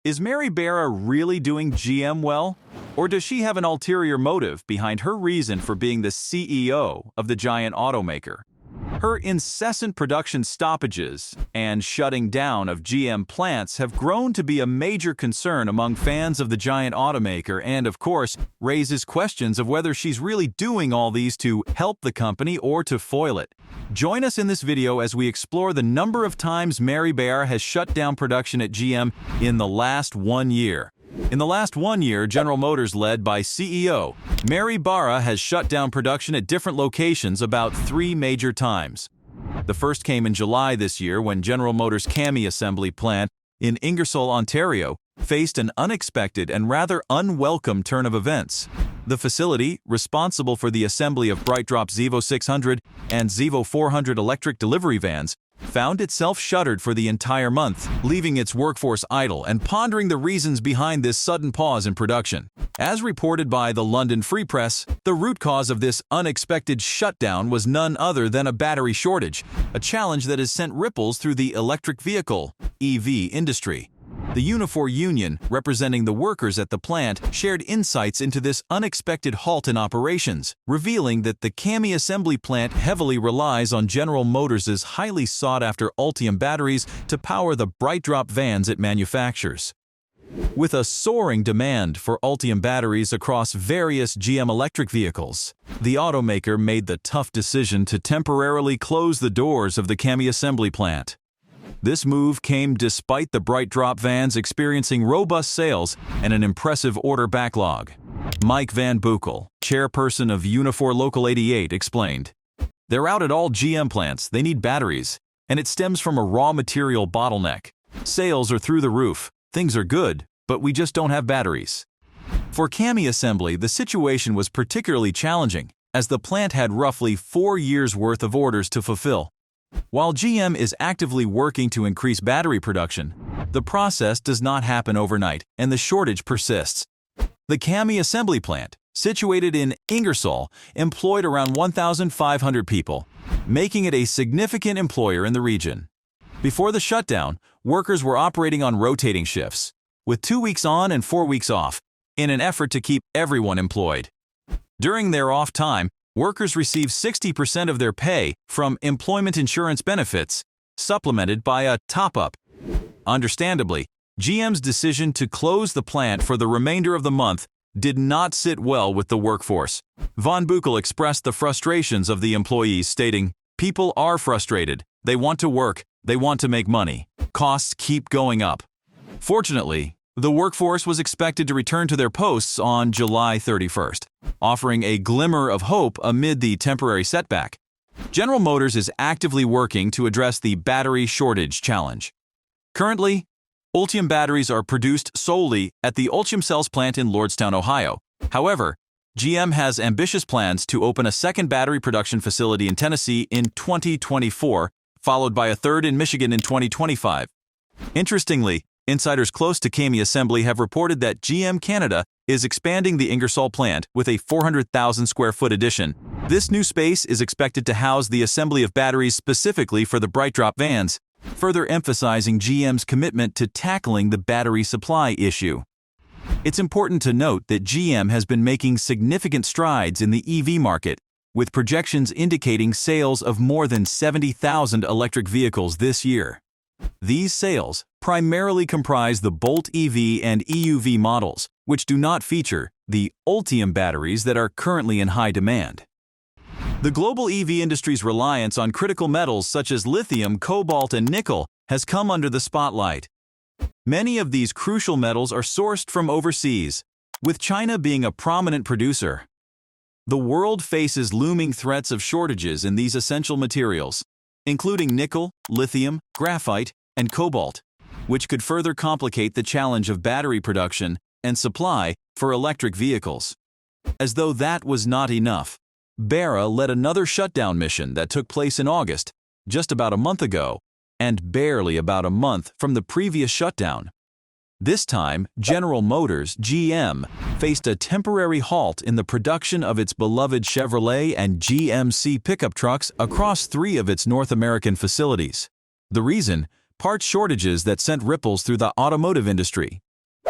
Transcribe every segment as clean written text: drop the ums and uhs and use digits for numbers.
Is Mary Barra really doing GM well? Or does she have an ulterior motive behind her reason for being the CEO of the giant automaker? Her incessant production stoppages and shutting down of GM plants have grown to be a major concern among fans of the giant automaker and, of course, raises questions of whether she's really doing all these to help the company or to foil it. Join us in this video as we explore the number of times Mary Barra has shut down production at GM in the last 1 year. In the last 1 year, General Motors, led by CEO Mary Barra, has shut down production at different locations about 3 major times. The first came in July this year when General Motors' Cami assembly plant in Ingersoll, Ontario, faced an unexpected and rather unwelcome turn of events. The facility, responsible for the assembly of BrightDrop Zevo 600 and Zevo 400 electric delivery vans, found itself shuttered for the entire month, leaving its workforce idle and pondering the reasons behind this sudden pause in production. As reported by the London Free Press, the root cause of this unexpected shutdown was none other than a battery shortage, a challenge that has sent ripples through the electric vehicle (EV) industry. The Unifor Union, representing the workers at the plant, shared insights into this unexpected halt in operations, revealing that the Cami assembly plant heavily relies on General Motors' highly sought-after Ultium batteries to power the BrightDrop vans it manufactures. With a soaring demand for Ultium batteries across various GM electric vehicles, the automaker made the tough decision to temporarily close the doors of the Cami assembly plant. This move came despite the BrightDrop vans experiencing robust sales and an impressive order backlog. Mike Van Boekel, chairperson of Unifor Local 88, explained, "They're out at all GM plants, they need batteries, and it stems from a raw material bottleneck. Sales are through the roof, things are good, but we just don't have batteries." For Cami assembly, the situation was particularly challenging, as the plant had roughly 4 years' worth of orders to fulfill. While GM is actively working to increase battery production, the process does not happen overnight and the shortage persists. The Cami assembly plant, situated in Ingersoll, employed around 1,500 people, making it a significant employer in the region. Before the shutdown, workers were operating on rotating shifts, with 2 weeks on and 4 weeks off, in an effort to keep everyone employed. During their off time, workers receive 60% of their pay from employment insurance benefits, supplemented by a top-up. Understandably, GM's decision to close the plant for the remainder of the month did not sit well with the workforce. Van Boekel expressed the frustrations of the employees, stating, "People are frustrated. They want to work. They want to make money. Costs keep going up." Fortunately, the workforce was expected to return to their posts on July 31st, offering a glimmer of hope amid the temporary setback. General Motors is actively working to address the battery shortage challenge. Currently, Ultium batteries are produced solely at the Ultium Cells plant in Lordstown, Ohio. However, GM has ambitious plans to open a second battery production facility in Tennessee in 2024, followed by a third in Michigan in 2025. Interestingly, insiders close to Cami assembly have reported that GM Canada is expanding the Ingersoll plant with a 400,000 square foot addition. This new space is expected to house the assembly of batteries specifically for the BrightDrop vans, further emphasizing GM's commitment to tackling the battery supply issue. It's important to note that GM has been making significant strides in the EV market, with projections indicating sales of more than 70,000 electric vehicles this year. These sales primarily comprise the Bolt EV and EUV models, which do not feature the Ultium batteries that are currently in high demand. The global EV industry's reliance on critical metals such as lithium, cobalt, and nickel has come under the spotlight. Many of these crucial metals are sourced from overseas, with China being a prominent producer. The world faces looming threats of shortages in these essential materials, including nickel, lithium, graphite, and cobalt, which could further complicate the challenge of battery production and supply for electric vehicles. As though that was not enough, Barra led another shutdown mission that took place in August, just about a month ago, and barely about a month from the previous shutdown. This time, General Motors, GM, faced a temporary halt in the production of its beloved Chevrolet and GMC pickup trucks across 3 of its North American facilities. The reason? Parts shortages that sent ripples through the automotive industry.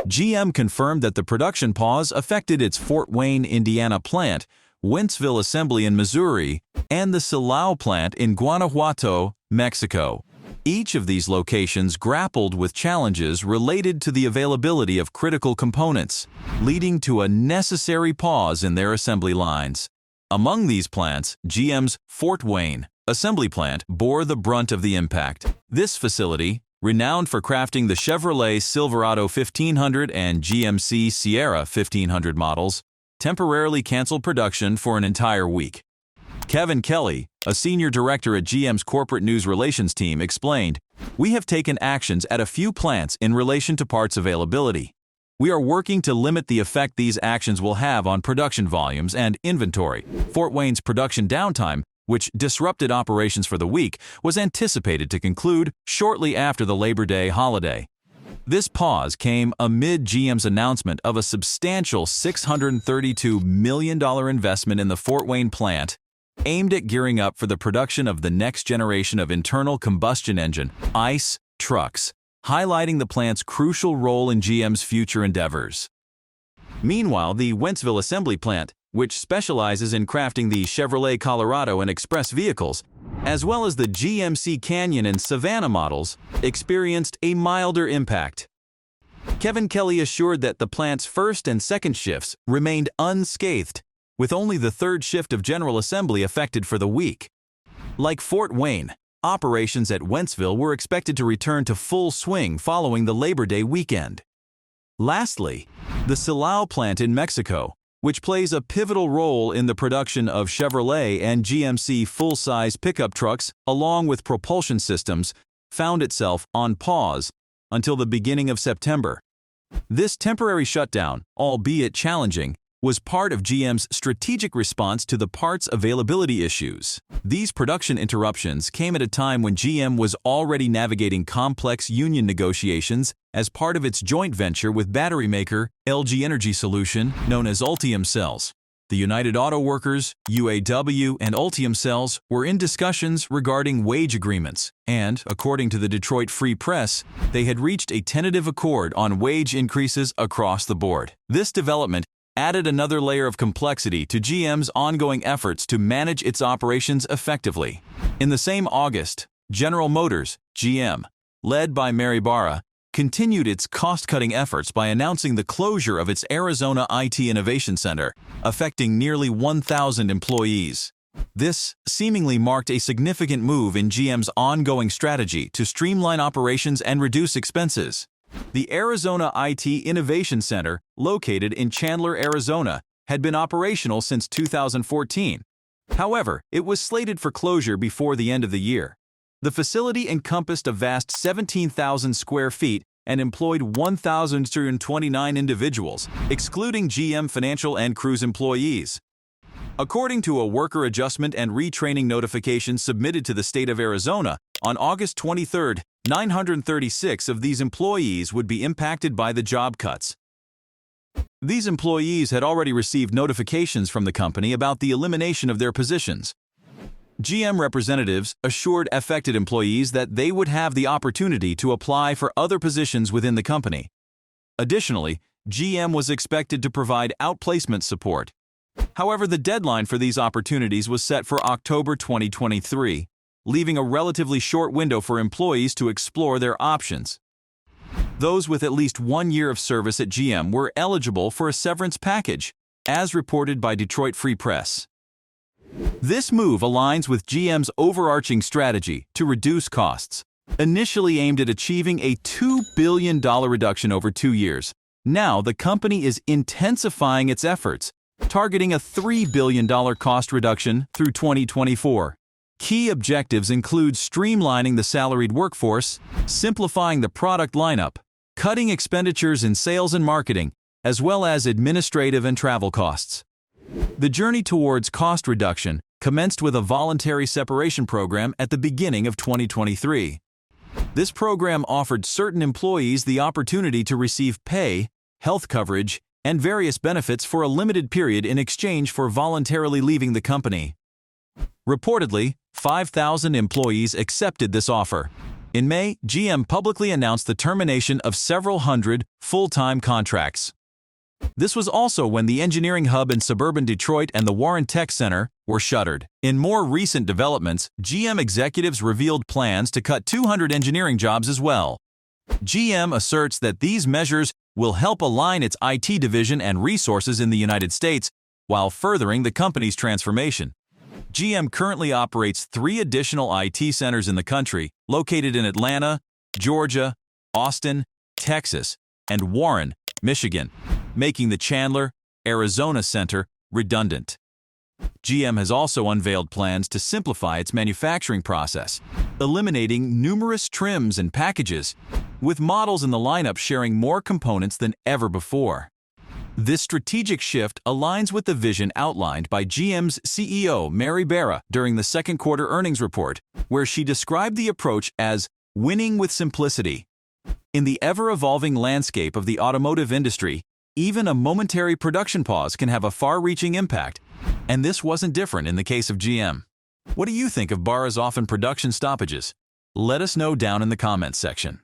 GM confirmed that the production pause affected its Fort Wayne, Indiana plant, Wentzville Assembly in Missouri, and the Silao plant in Guanajuato, Mexico. Each of these locations grappled with challenges related to the availability of critical components, leading to a necessary pause in their assembly lines. Among these plants, GM's Fort Wayne assembly plant bore the brunt of the impact. This facility, renowned for crafting the Chevrolet Silverado 1500 and GMC Sierra 1500 models, temporarily canceled production for an entire week. Kevin Kelly, a senior director at GM's corporate news relations team, explained, "We have taken actions at a few plants in relation to parts availability. We are working to limit the effect these actions will have on production volumes and inventory." Fort Wayne's production downtime, which disrupted operations for the week, was anticipated to conclude shortly after the Labor Day holiday. This pause came amid GM's announcement of a substantial $632 million investment in the Fort Wayne plant, aimed at gearing up for the production of the next generation of internal combustion engine (ICE) trucks, highlighting the plant's crucial role in GM's future endeavors. Meanwhile, the Wentzville assembly plant, which specializes in crafting the Chevrolet Colorado and Express vehicles, as well as the GMC Canyon and Savannah models, experienced a milder impact. Kevin Kelly assured that the plant's first and second shifts remained unscathed, with only the third shift of general assembly affected for the week. Like Fort Wayne, operations at Wentzville were expected to return to full swing following the Labor Day weekend. Lastly, the Silao plant in Mexico, which plays a pivotal role in the production of Chevrolet and GMC full-size pickup trucks along with propulsion systems, found itself on pause until the beginning of September. This temporary shutdown, albeit challenging, was part of GM's strategic response to the parts availability issues. These production interruptions came at a time when GM was already navigating complex union negotiations as part of its joint venture with battery maker LG Energy Solution, known as Ultium Cells. The United Auto Workers, UAW, and Ultium Cells were in discussions regarding wage agreements, and, according to the Detroit Free Press, they had reached a tentative accord on wage increases across the board. This development added another layer of complexity to GM's ongoing efforts to manage its operations effectively. In the same August, General Motors, GM, led by Mary Barra, continued its cost-cutting efforts by announcing the closure of its Arizona IT Innovation Center, affecting nearly 1,000 employees. This seemingly marked a significant move in GM's ongoing strategy to streamline operations and reduce expenses. The Arizona IT Innovation Center, located in Chandler, Arizona, had been operational since 2014. However, it was slated for closure before the end of the year. The facility encompassed a vast 17,000 square feet and employed 1,229 individuals, excluding GM Financial and Cruise employees. According to a worker adjustment and retraining notification submitted to the state of Arizona, on August 23, 936 of these employees would be impacted by the job cuts. These employees had already received notifications from the company about the elimination of their positions. GM representatives assured affected employees that they would have the opportunity to apply for other positions within the company. Additionally, GM was expected to provide outplacement support. However, the deadline for these opportunities was set for October 2023, leaving a relatively short window for employees to explore their options. Those with at least 1 year of service at GM were eligible for a severance package, as reported by Detroit Free Press. This move aligns with GM's overarching strategy to reduce costs, initially aimed at achieving a $2 billion reduction over 2 years. Now the company is intensifying its efforts, targeting a $3 billion cost reduction through 2024. Key objectives include streamlining the salaried workforce, simplifying the product lineup, cutting expenditures in sales and marketing, as well as administrative and travel costs. The journey towards cost reduction commenced with a voluntary separation program at the beginning of 2023. This program offered certain employees the opportunity to receive pay, health coverage, and various benefits for a limited period in exchange for voluntarily leaving the company. Reportedly, 5,000 employees accepted this offer. In May, GM publicly announced the termination of several hundred full-time contracts. This was also when the engineering hub in suburban Detroit and the Warren Tech Center were shuttered. In more recent developments, GM executives revealed plans to cut 200 engineering jobs as well. GM asserts that these measures will help align its IT division and resources in the United States while furthering the company's transformation. GM currently operates 3 additional IT centers in the country, located in Atlanta, Georgia, Austin, Texas, and Warren, Michigan, making the Chandler, Arizona center redundant. GM has also unveiled plans to simplify its manufacturing process, eliminating numerous trims and packages, with models in the lineup sharing more components than ever before. This strategic shift aligns with the vision outlined by GM's CEO Mary Barra during the second quarter earnings report, where she described the approach as winning with simplicity. In the ever-evolving landscape of the automotive industry, even a momentary production pause can have a far-reaching impact, and this wasn't different in the case of GM. What do you think of Barra's often production stoppages? Let us know down in the comments section.